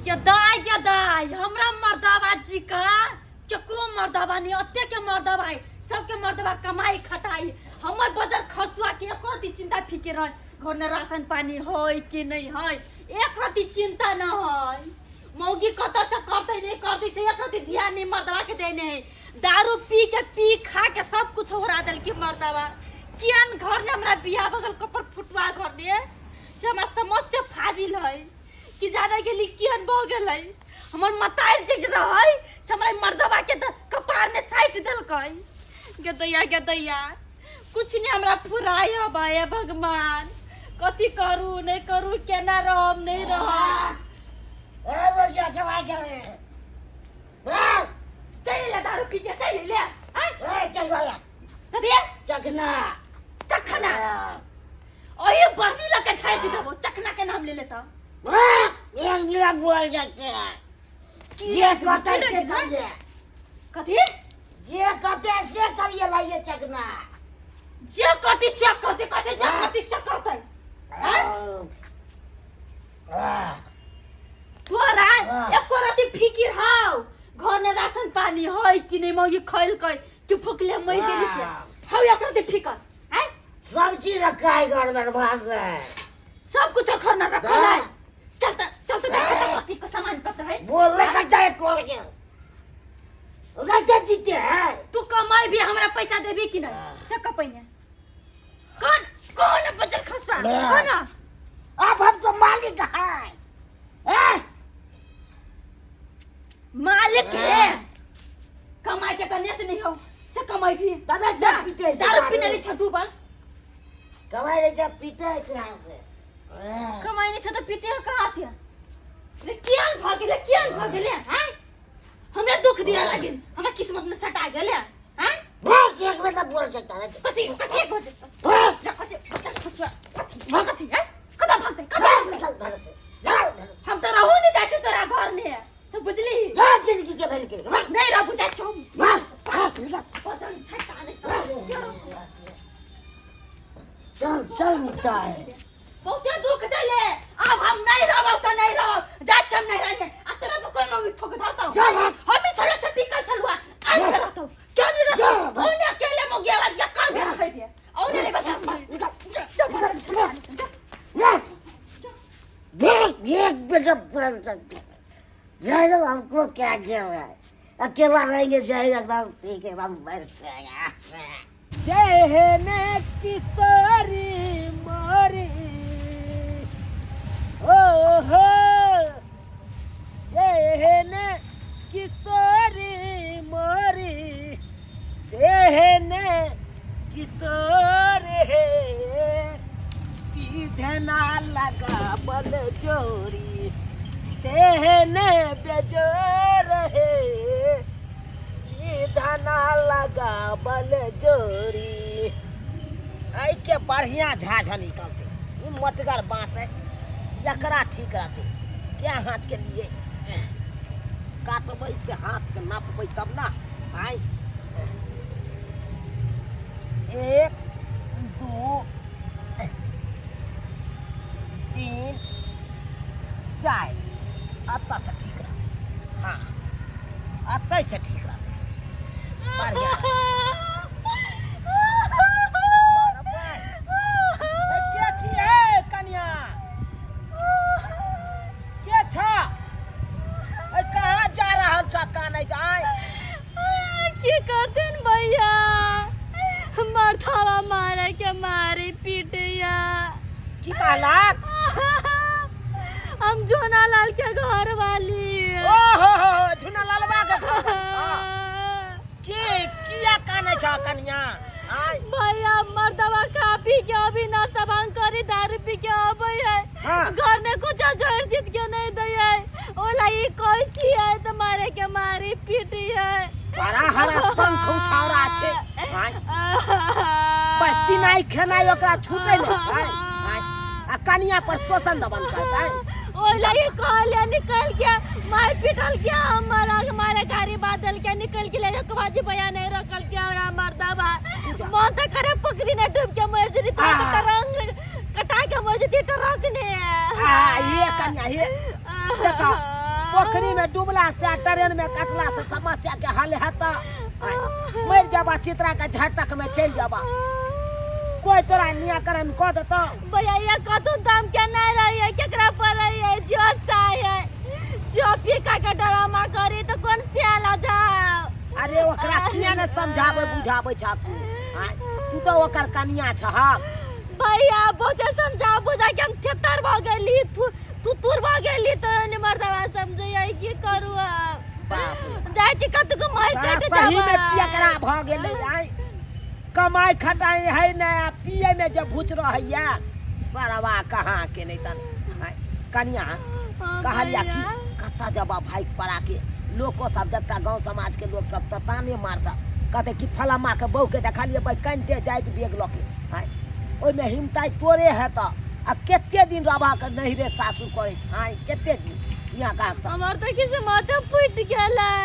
के दाई हमरा मर्दाबा जी का केकरो मर्दाबा नहीं अत्ते के मर्दाबा है सबके मर्दाबा कमाई खटाई हमर बजर खसुआ के एको रती चिंता फिकिर है घर में राशन पानी है कि नहीं है एक रती चिंता न है मौगी कत से करते नहीं करते से एक रती ध्यान नहीं मर्दाबा के देने है दारू पी खा के सब कुछ उड़ा दिल की मर्दाबा कियन घर ने हमरा बियाह बगल कपर फुटवा घर ने से हमरा समझ से फाजिल है कि जाने के लिए कियन भ गेलै हमर मतार जे रहै से हमरा मर्दबा के कपार ने साइट देलकै के दैया कुछ नहीं हमरा फुराई हबा हे भगवान कथी करू नहीं करू केना रहम नहीं रहम ए वो क्या जवा गए चल ले दारू पी के चल ले ए चल वाला कथी चखना चखना ओए बर्फी लगे छाट देबो चखना के नाम ले लेता एक गिला बोल जाते हैं जे कहते से करिए कथी जे कहते से करिए लाइए चखना जे करती से करती कहते जे करती से करते तोरा एको राती फिकिर हाउ घर में राशन पानी है कि नहीं मौगी खैल कै कि फुकले मई गेली से हाउ एक राती फिकर हैं सब चीज रखा है घर में भाग है सब कुछ घर में रखा है चलते करती को सामान करते है बोलने सकता है कौन के उनका जीते है तू कमाई भी हमरा पैसा देबी कि नहीं से कपैने कौन बचल खसवा कौन अब हमको मालिक है मालिक है कमाई के कनियत नहीं हो से कमाई भी दादा जब पीते दारू पीने नहीं छटू बन कमाई नहीं जब पीते है क्या कमाई नहीं छटू पीते हो कहां से रे कियान भाग गेले हैं हमरा दुख दिया लगिन हमरा किस्मत में सटा गेले हैं बहुत एक में सब बोल सकता है कथी हो कथी है कदा भागते कदा निकल घर से हम तो रहू नहीं जाचे तोरा घर में सब बुझली हां जिंदगी के भले के नहीं रहू जाचो निकल चल मिलता है बहुत दुख देले अब हम नहीं रहब तो नहीं रहब जाच हम नहीं रहने आ तेरा पे कोई मांगी ठोक धाता हम ही छोड़ा से टिकल चलवा आज रहता हूं क्यों नहीं रहता ओने अकेले मोगी आवाज का कान में खाई दिया ओने नहीं बता देख एक बेटा जाएगा हमको क्या किया है अकेला रहेंगे जाएगा एकदम ठीक है हम मर जाएगा जहने किशोरी मोरी ओहो जहने किशोरी मोरी जहने किशोर है पीधना लगा बल जोरी तेहने बेजोर है धना लगा बल जोरी आई के बढ़िया झाझा निकलते मटगर बांस है लकड़ा ठीक रहते क्या हाथ के लिए काटबै से हाथ से नापबै तब ना आई 1 2 3 4 अत्ता से ठीक रह हाँ अत्ता से ठीक रह मरथावा मारे के मारे पीटिया की कहला हम झोना लाल के घर वाली ओहो झोना लालवा के घर किया काने छ कन्या भैया मर्दवा खा पी के अभी ना सबंग करी दारू पी के अबै है घर ने कुछ जोर जीत के नहीं दे है ओला ई कोई की है तुम्हारे के मारी पीटी है बड़ा हरा संख उठावरा छे बत्ती नहीं खेनाई ओकरा छूटे न छै आ कन्या पर शोषण दबन करतै ओला ई कहले निकल के मार पिटल के हमारे गाड़ी बादल के निकल के ले कबाजी बया नहीं रखल के और मर्दवा मौत करे पकड़ी ने डूब के मर जरी तो रंग कटा के मर जती ट्रक ने ये कन्या ये देखो पोखरी में डूबला से ट्रेन में कटला से समस्या के हल है तो मर जाबा चित्रा के झटक में चल जाबा कोई तोरा निराकरण कह देता भैया ये कतू दाम के नहीं रही है केकरा पर रही है जो साय है सोपी का ड्रामा करी तो कौन सियाला जाओ अरे ओकरा किया ने समझावे बुझावे छा तू तो ओकर कनिया छ भैया बहुते समझा बुझा के हम थेतर भ गेली तू तुर भ गेली तो ने मर्दवा समझै की करू जाय छी कतु को मार के सही में पियकरा भ गेलै आई कमाई खटाई है ना पिए में जब भूच रहैया सरवा कहाँ के नहीं तन कनिया कहलिया कि कत्ता जबा भाई पड़ा के लोको सब देखता गांव समाज के लोग सब ताने मारता कहते कि फलामा के बहू के देखलिए भाई कनते जाइत बेग लके हां ओइ में हिमताई तोरे है त आ केते दिन रबा के नहीं रे सासू करे हां केते दिन यहाँ का हमर तो किसी माथा फूट गेलै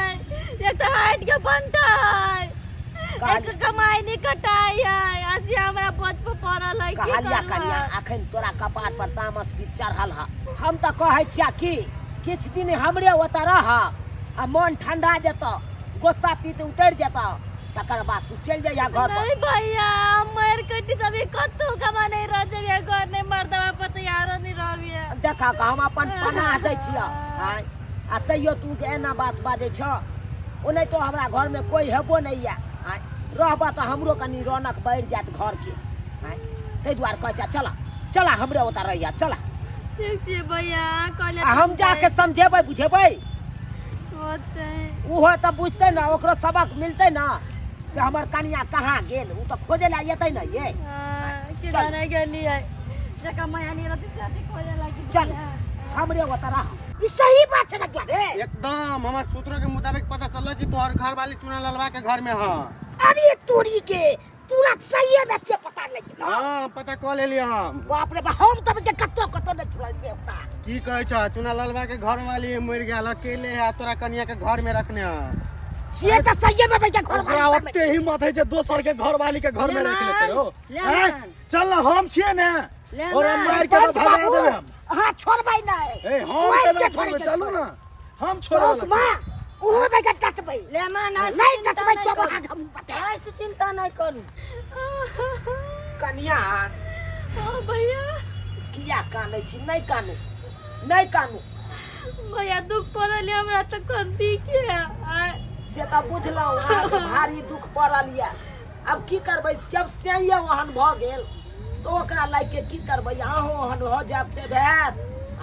एक तो हाइट के बनता एक कमाई नहीं कटाई है आज हमरा पोछ पे पड़ल है की कहलिया कनिया अखन तोरा कपाट पर तामस भी चढ़ल ह हम त कहै छिया कि किछ दिन हमरे ओत रह आ मन ठंडा जेता गुस्सा पीते उतर जेता तकर बाद तू चल जाइया घर पर नहीं भैया मर कटी तभी कतु कमा नहीं रह जबे घर नहीं मर्दवा पर तैयार नहीं रहबिए देखा का हम अपन पनाह दै छिया हां आ तैयो तू के एना बात बाजै छ ओने तो हमरा घर में कोई हेबो नहीं या हां रहबा त हमरो कनी रौनक बढ़ जात घर के हां तै द्वार कह छ चला चला हमरे ओता रहिया चला ठीक छै भैया कहले हम जाके समझेबै बुझेबै होते ओहो त बुझते ना ओकरो सबक मिलते ना से हमर कनिया कहाँ गेल उ त खोजे ला येतै ना ये के जाने गेली है जका माया नहीं रहती से खोजे लागी चल हमरे ओता रह ई सही बात छ ना रे एकदम हमार सूत्रों के मुताबिक पता चला कि तोहर घर वाली चुना ललवा के घर में हां अरे तोरी के तुरंत सही है के पता लग हां पता क ले लिया हम बाप रे हम तब के कत्तो न छुड़ा देवता की कहै छ चुना ललवा के घर वाली मर गेल अकेले है तोरा कनिया के घर में रखने से त सही में भैया घर ओकरा ओते हिम्मत है जे दोसर के घर वाली के घर में रख लेते हो हैं चल ना हम छिए ने और हम मार के तो भगा देबे हम हां छोड़बै ना ए हम के छोड़ चलू ना हम छोड़ वाला ओहो बेटा कटबै ले मान नहीं कटबै तो हम पता ऐसे चिंता नहीं करू कनिया हां भैया किया कानै छी नहीं कानू भैया दुख पड़ल हमरा त कंती के से त बुझलौ भारी दुख पड़ल या अब की करबै जब से ये वहन भ गेल तो ओकरा लाग के की करबै अहो वहन हो जाब से भेत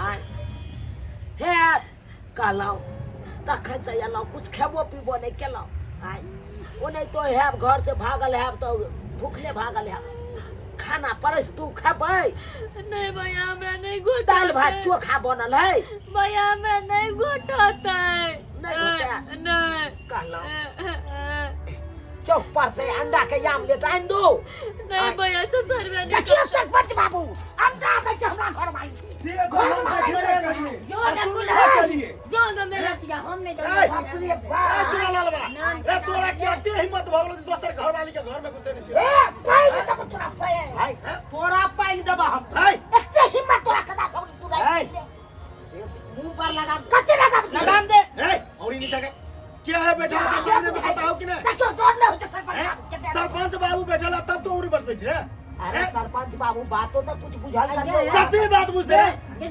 आय हे कहलौ तखन से एलौ कुछ खेबो पीबो नहीं केलौ आय ओने तो हैब घर से भागल हैब तो भूखले भागल हैब खाना परस तू खेबै नहीं भैया हमरा नहीं घोटा दाल भात चोखा बनल है भैया हमरा नहीं घोटाता नहीं घोटा नहीं कहलौ चौक पर से अंडा के आमलेट आन दो नहीं भैया ससुर में देखियो सरपंच बाबू अंडा दै छै हमरा घर वाली से घर में रखले रहिए जो नकुल चलिए जो न मेरा चिया हम नहीं बाप रे बाप चुना ललवा ए तोरा के अते हिम्मत भगलो दोसर घर वाली के घर में घुसे नहीं ए पाई दब तोरा पाई हाय तोरा पाई दब हम हाय एते हिम्मत तोरा कदा भगलो तू नहीं मुंह पर लगाम दे ए औरी नीचे के क्या है बेटा सामने तो बताओ कि नहीं देखो डर न होते सरपंच सरपंच बाबू बैठला तब तो उड़ी बस रे अरे सरपंच बाबू बातों तो कुछ बुझल कर कथी बात बुझते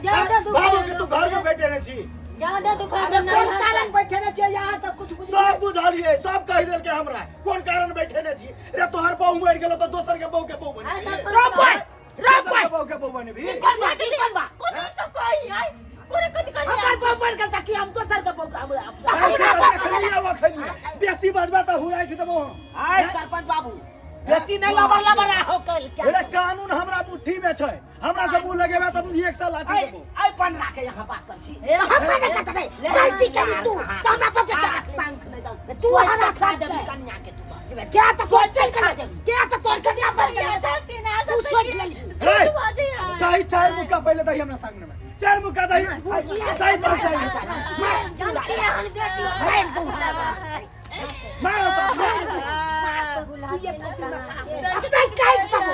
ज्यादा दुख बाबू के तू घर में बैठे नहीं छी ज्यादा दुख कौन कारण बैठे न छै यहां सब कुछ बुझ सब बुझलिए सब कह देल के हमरा कौन कारण बैठे नहीं छी रे तोहर बहू मर गेलो तो दोसर के बहू के बहू बने रोक बहू के बहू बने भी कौन बा कुछ सब कोई आई कोरे कथि कर हमार बहू मर गेल त कि हम दोसर के बहू बेसी बजबा त हुराइ छै तबो आय सरपंच बाबू बेसी नहीं लबर हो कल क्या रे कानून हमरा मुट्ठी में छै हमरा से मुंह लगेबा त एक साल लाठी देबो आय पन राखे यहां बात कर छी हम नहीं करते गलती करी तू तो हमरा पर चला शंख नहीं दो तू हमारा साथ दे कन्या के तू तो क्या तो चल कर दे क्या तो तोड़ कन्या मर गया तू सोच ले दाई चार मुका पहले दाई हमरा सामने में चार मुका दाई दाई पर से गलती हन बेटी मारो ये काय सब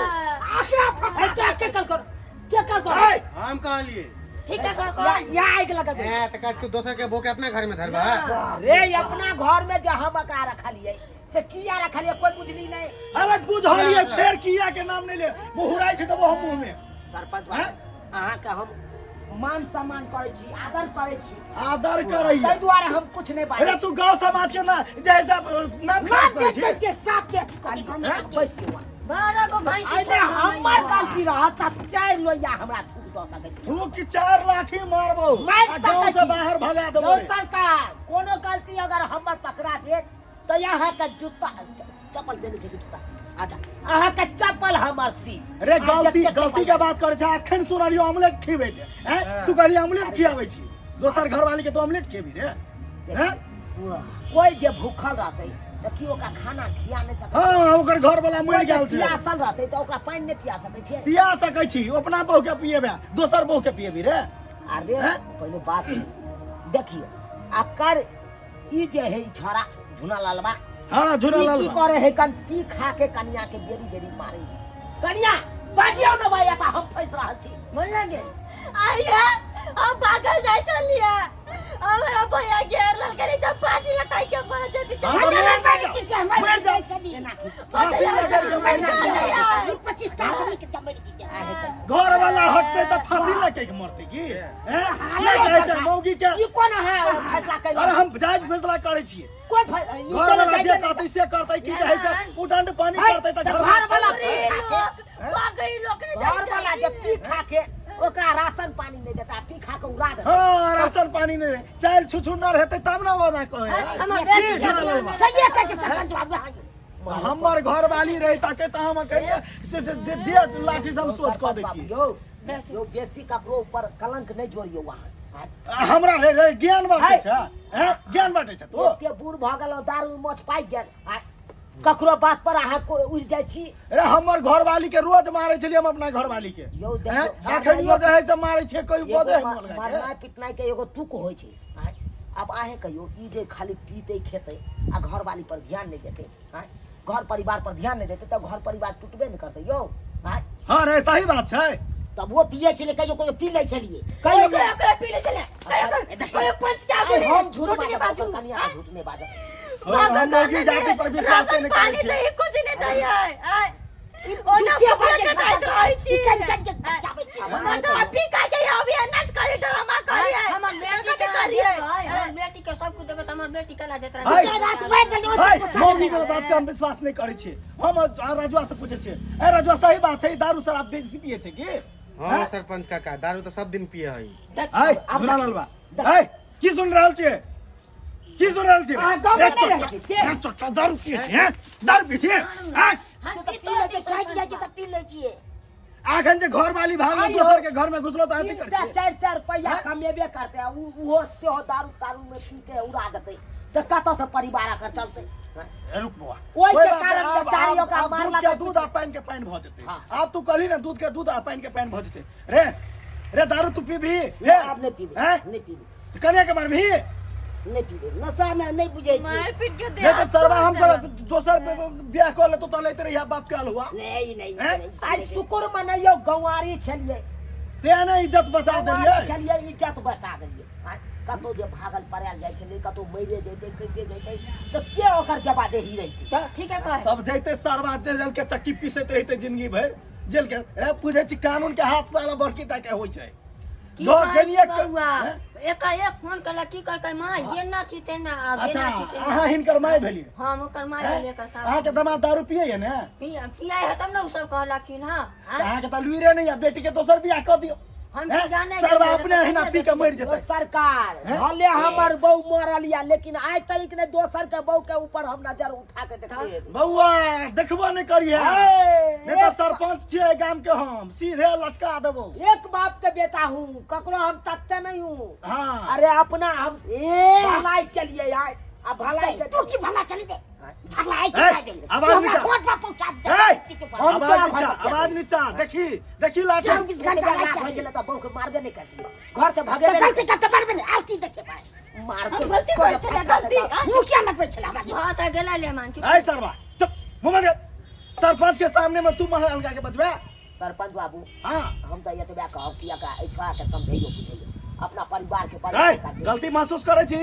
आखिर फंसा क्या कर हम कह लिए ठीक है कर या आग लगा ए त का तू दोसर के बोके अपना घर में धरबा रे अपना घर में जो हम एकरा रखलिए से किया रखलिए कोई बुझली नहीं। अरे बुझलिए फेर किया के नाम नहीं ले मुहुराई छै देबो हम मुंह में। सरपंच अहाँ के हम मान सम्मान करे छी, आदर करे छी, आदर करैया ताहि द्वारे हम कुछ नहीं बाजै। अरे तू गांव समाज के ना जैसा नाम खराब करे छी के साथ के पैसे हुआ बारह को भैंसी अरे हमर गलती रहत त 4 लोया हमरा थूक द सकै छी। तू की 4 लाठी मारबो मार गांव सकै से छी। बाहर भगा देबो। सरकार कोनो गलती अगर हमर पकड़ा देत तो यहाँ के जूता चप्पल देने छै जूता अच्छा अहाँ के चप्पल हमर सी। अरे गलती के बात करे छै। अखन सुनलियो ऑमलेट खिबै ले हैं तू कहली ऑमलेट खियाबै छी दोसर घरवाली के तो ऑमलेट खियबी रे हैं। कोई जे भूखल रहतै त की ओकरा खाना खिया नहि सकै। हां ओकर घर वाला मरि गेल छै प्यासल रहतै त ओकरा पानि नहि पिया सकै छै। पिया सकै छी अपना बहू के पिएबे दोसर बहू के पिएबी रे। अरे पहिले बात देखियो आकर ई जे है छोरा झुना लालबा हां झुना लाल की करे है कन पी खा के कनिया के बेरी बेरी मारे है। कनिया बाजियो न भाई का हम फंस रहल छी बोल लगे आइए हम पागल जाय चलिए हमरा भैया घेर लल करी त फांसी लटाई के मर जती हाँ, चल मर मारे की के मारे जाय छली एना की फांसी लगा के मर जाती। 25 टा से के तमड़ी की आहे त घर वाला हटते तो फांसी लगे के मरते की हैं ये कहै छै मौगी के। ई कोन है फैसला कर अरे हम जायज फैसला करे छियै कोन घर वाला जे कहतै से करतै की कहै छै उडंड पानी करतै त घर वाला पागल लोग ने घर वाला जे पी खा के ओकरा राशन पानी नहीं देता पी खा के उड़ा देता। हां राशन पानी नहीं चाइल छुछुनर हेतै तब ना ओना कहै हमर बेटी के सही कहै छै सरपंच बाबू हमर घर वाली रही ताके त हम कहिए दे लाठी से हम सोच क दै यो बेसी ककरो ऊपर कलंक नहीं जोड़ियो वहां हमरा रे ज्ञान बाटे छै हैं ज्ञान बाटे छै तू के बूढ़ भ गेल दारू मौत पाइ गेल ककरो बात पर अहाँ को उड़ जाय छी। अरे हमर घरवाली के रोज मारै छलियै हम अपना घरवाली के यौ अखनियो कहै छै मारै छै कोई बजे हम लगा मारनाइ पिटनाइ के एगो तुक होय छै। अब आहे कहियो ई जे खाली पीते खेते आ घरवाली पर ध्यान नहीं देते घर परिवार पर ध्यान नहीं देते तो घर परिवार टूटबे न करते यौ। हां रे सही बात छै। तब वो पिए छले कहियो कोई पी ले छलिए कहियो पी ले चले कहियो पंच के आगे हम झूठ के बाजू कनिया का झूठ नहीं बाजो। हम मौगी जाति पर विश्वास नहीं करै छी। नहीं कुछ नहीं दै है ओना बाजे बात रहै छी चिकन चट बचाबै छी हमर तो पी का के अभी नाच करे ड्रामा करे हमर बेटी के करिए भाई हमर बेटी के सब कुछ देबे त हमर बेटी कला जेतरा हाय रात मार देलियो मौगी के बात के हम विश्वास नहीं करै छी। हम राजुआ से पूछे छी ए राजुआ सही बात छै दारू शराब बेसी पिए छै की। हां सरपंच काका दारू तो सब दिन पिए हई। हाय झुना लालबा हाय की सुन रहल छी की सुन रहल छी दारू पिए छै हैं दारू पिए छै हैं पी ले छिए आखन जे घर वाली भागल दोसर के घर में घुसलो त अथी कर छै 400 रुपया कमेबे करते वो सेहो दारू तारू में पी के उड़ा देते तो कत से परिवार आकर चलते। रुक बुआ ओइ के कारण बेचारियों का मारला के दूध आ पानी के पानी भ जेतै। अब तू कहली ना दूध के दूध आ पानी के पानी भ जेतै रे रे दारू तू पीबी हे आप नहीं पीबे हैं नहीं पीबे कन्या के मारबी नहीं पीबे नशा में नहीं बुझे छी मार पीट के दे ये तो सरवा हम सब दोसर ब्याह कर ले तो लेते रहिया बाप के हाल हुआ नहीं आज शुक्र मनैयो गंवारी छलिए ते ने इज्जत बचा देलिए छलिए इज्जत बचा देलिए कतो जे भागल पड़ाल जाय छले कतो मरे जैते कइके जैते तो के ओकर जवाबदेही रहती ठीक है कहे तब जैते सरवा जेल के चक्की पीसैत रहते जिंदगी भर जेल के रे पूछे छी कानून के हाथ साला बड़की टा के होय छै की जो कनिया हुआ एक फोन कला की करके मां गेना छी तेना अच्छा गेना छी तेना अहाँ हिनकर माय भेलिए हम ओकर माय लेकर साथ अहाँ के दमा दारू पिए है ना पिया है तब ना उ सब कहलखिन हां अहाँ के त लुइरे नहीं है बेटी के दोसर बियाह कर दियो हम तो जाने सरवा अपने हिना पी के मर तो जेतै। सरकार भले हमर बहू मरल या लेकिन आज तक ने दोसर के बहू के ऊपर हम नजर उठा के देखिए बउआ देखबो नहीं करिए नहीं तो सरपंच छियै गांव के हम सीधे लटका देबो। एक बाप के बेटा हूँ ककरो हम तकते नहीं हूँ। हाँ अरे अपना हम भलाई के लिए आए अब भलाई के तू की भला चली दे भलाई ए, आवाज नीचा कोर्ट में पहुंचा दे आवाज नीचा देखी देखी लाठी 24 घंटा रात हो चले तो बहू के मारबे नहीं करती घर से भागे तो गलती करते पारबे नहीं आरती देखे पाए मार के गलती कर चला गलती मुखिया मत बैठला हमरा जी हां त गेला ले मान ऐ सरवा चुप मुंह में सरपंच के सामने में तू महल अलगा के बचबे। सरपंच बाबू हां हम तो ये तो कहब कि एकरा छोड़ा के समझैयो बुझैयो अपना परिवार के है परिवार गलती महसूस करे छी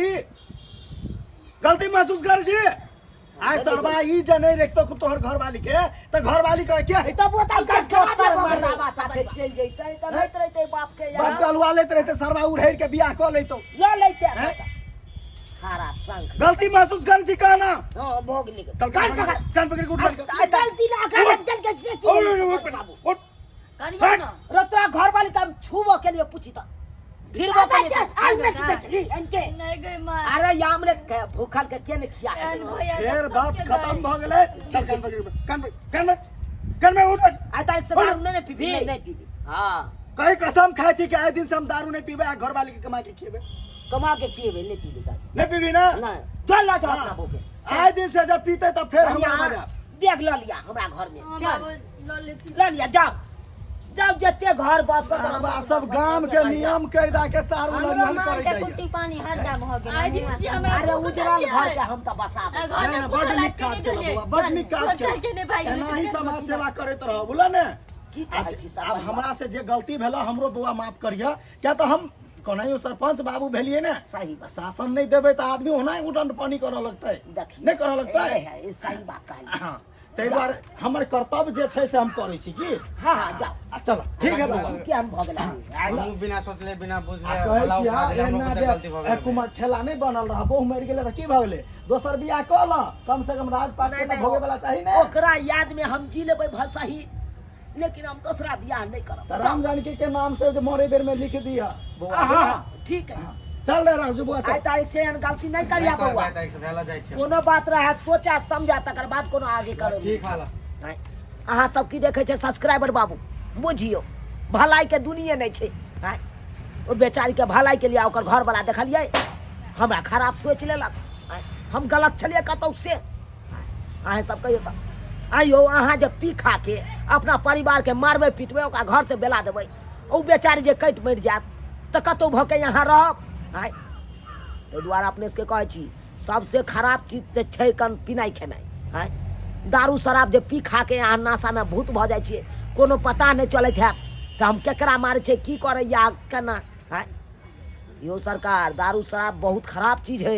गलती महसूस करे छी आय सरबा ई जे नहीं रखतो तोहर घर वाली के त घर वाली के क्या है तब बताई के दोसर मर्दावा साथे चल जइतै त नहीं रहते बाप के बाप यार गलवा लेते रहते सरबा उड़ेर के बियाह क लेतो ल लेते हैं? हारा संग गलती महसूस करे छी कहना हां भोग ले कान पकड़ के उठ गलती ना कर जल के से उठ करियो ना रतरा घर वाली काम छुबो के लिए पूछी त फिर वो के लिए इनके नहीं गई माँ अरे आमलेट के भूखल के ने खिया फिर बात खत्म भ गेलै चल कान में उठ आ तारीख से दारू नहीं पीबी नहीं पीबी हां कई कसम खाए छी कि आए दिन से हम दारू नहीं पीबे आ घर वाली के कमा के खिएबे कमा के खिएबे नहीं पीबी का नहीं पीबी ना नहीं चल ला जा अपना भूखे आए दिन से जब पीते तो फिर हम यहाँ मजा बैग ल लिया हमरा घर में हाँ, बाबू लो लेती ल लिया जाओ जाओ जते घर बस सरबा सब गांव के नियम कायदा के सार हमरो उल्लंघन मार करे के जाइए कुट्टी पानी हर जा भ आज गेल जी हमरा अरे उजरल घर के हम त बसा दे घर नहीं, में नहीं, कुछ बड़ लाइट नीक काज नहीं केलौ जले बड़ नीक काज छोड़ के नहीं भाई केलौ एना ही समाज सेवा करैत रहो बोला ने की कहै छी सब अब हमरा से जे गलती भेला हमरो बुआ माफ करिया क्या तो हम कोनायो सरपंच बाबू भेलिए ने सही बात शासन नहीं देबे तो आदमी होना ही उडन पानी करे लगता है देखी नहीं करे लगता है ए सही बात कहली हाँ ताहि दुआरे हमर कर्तव्य जे छै से हम करै छी की हां हां जाओ चलो ठीक है बाबा के हम भ गेला हमहूँ बिना सोचले बिना बुझले कहै छी भला उठा देली, हमरो एना खुदे गलती भऽ जे गेलै। कुमार ठेला नहीं बनल रहा बहु मरि गेलै त की भ गेलै दोसर बियाह क ल कम से कम राजपाट के त भोगे वाला चाही ने ओकरा याद में हम जी लेबै भल सही लेकिन हम दूसरा बियाह नहीं करब त राम जानकी के नाम से जो मोरे बेर में लिख दिया हां हां ठीक है चल रे राजू बुआ आइ चल तारीख से एहन गलती नहीं करिया नहीं बउआ करबै, तारीख से भेला जाइ छै। कोनो बात रहे सोचा समझा तकर बाद कोनो आगे करब ठीक हाला अहाँ सब की देखे छै सब्सक्राइबर बाबू बुझियो भलाई के दुनिया नहीं छै हैं ओ बेचारी के भलाई के लिए ओकर घर वाला देखलिए हमरा खराब सोच लेलक हैं? हम गलत छलिए कतौ से अहाँ सब कहियो त आइयो अहाँ जब पी खा के अपना परिवार के मारबे पीटबे ओकरा घर से बेला देबै ओ बेचारी जे कटि मरि जात त कतौ भके यहाँ रहब हैं ताहि दुआरे अपने से कहै छी सबसे खराब चीज जे छै कन पिनाइ खेनाइ हैं दारू शराब जे पी खा के यहाँ नशा में भूत भ जाइ छियै कोनो पता नहीं चलैत है से हम केकरा मारे छै की करे या केना है यो सरकार दारू शराब बहुत खराब चीज है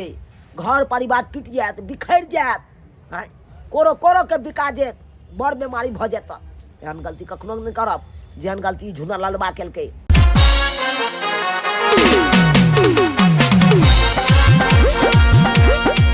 घर परिवार टूट जात बिखर जात है कोरो कोरो के बिका जात बड़ बीमारी भ जात एहन गलती कखनो नहीं करब जेहन गलती झुना ललबा केलकै